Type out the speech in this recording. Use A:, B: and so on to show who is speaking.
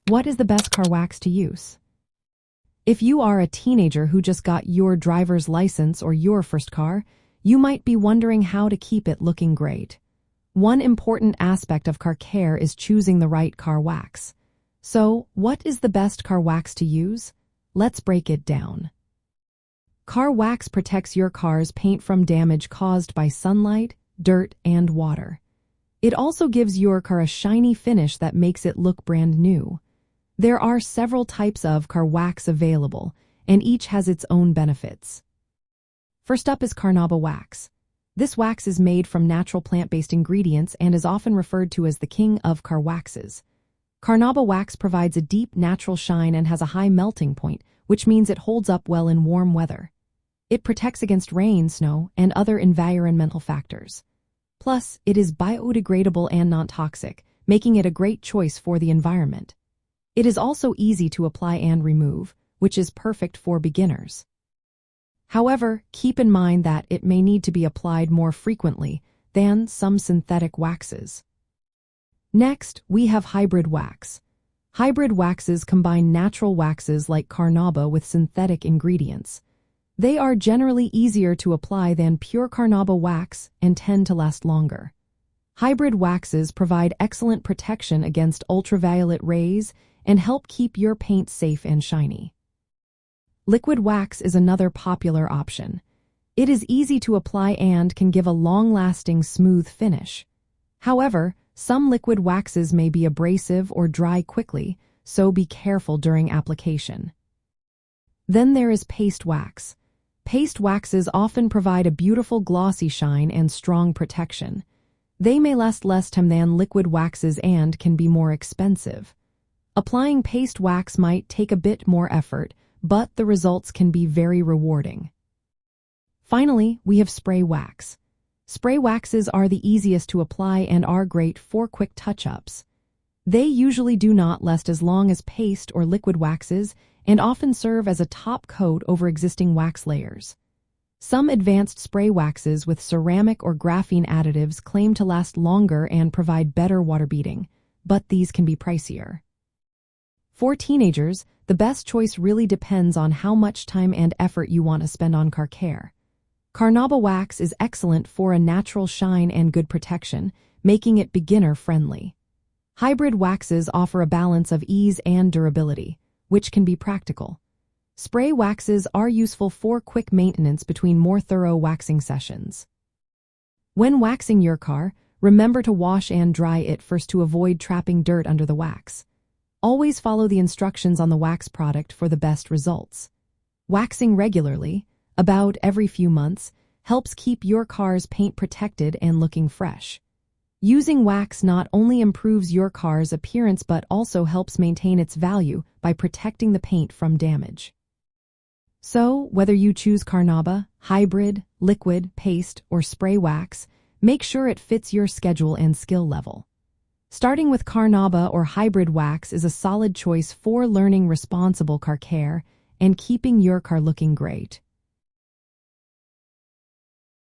A: What is the best car wax to use? If you are a teenager who just got your driver's license or your first car, you might be wondering how to keep it looking great. One important aspect of car care is choosing the right car wax. So, what is the best car wax to use? Let's break it down. Car wax protects your car's paint from damage caused by sunlight, dirt, and water. It also gives your car a shiny finish that makes it look brand new. There are several types of car wax available, and each has its own benefits. First up is Carnauba wax. This wax is made from natural plant-based ingredients and is often referred to as the king of car waxes. Carnauba wax provides a deep, natural shine and has a high melting point, which means it holds up well in warm weather. It protects against rain, snow, and other environmental factors. Plus, it is biodegradable and non-toxic, making it a great choice for the environment. It is also easy to apply and remove, which is perfect for beginners. However, keep in mind that it may need to be applied more frequently than some synthetic waxes. Next, we have hybrid wax. Hybrid waxes combine natural waxes like Carnauba with synthetic ingredients. They are generally easier to apply than pure Carnauba wax and tend to last longer. Hybrid waxes provide excellent protection against ultraviolet rays and help keep your paint safe and shiny. Liquid wax is another popular option. It is easy to apply and can give a long-lasting, smooth finish. However, some liquid waxes may be abrasive or dry quickly, so be careful during application. Then there is paste wax. Paste waxes often provide a beautiful glossy shine and strong protection. They may last less time than liquid waxes and can be more expensive. Applying paste wax might take a bit more effort, but the results can be very rewarding. Finally, we have spray wax. Spray waxes are the easiest to apply and are great for quick touch-ups. They usually do not last as long as paste or liquid waxes and often serve as a top coat over existing wax layers. Some advanced spray waxes with ceramic or graphene additives claim to last longer and provide better water beading, but these can be pricier. For teenagers, the best choice really depends on how much time and effort you want to spend on car care. Carnauba wax is excellent for a natural shine and good protection, making it beginner-friendly. Hybrid waxes offer a balance of ease and durability, which can be practical. Spray waxes are useful for quick maintenance between more thorough waxing sessions. When waxing your car, remember to wash and dry it first to avoid trapping dirt under the wax. Always follow the instructions on the wax product for the best results. Waxing regularly, about every few months, helps keep your car's paint protected and looking fresh. Using wax not only improves your car's appearance but also helps maintain its value by protecting the paint from damage. So, whether you choose Carnauba, hybrid, liquid, paste, or spray wax, make sure it fits your schedule and skill level. Starting with Carnauba or hybrid wax is a solid choice for learning responsible car care and keeping your car looking great.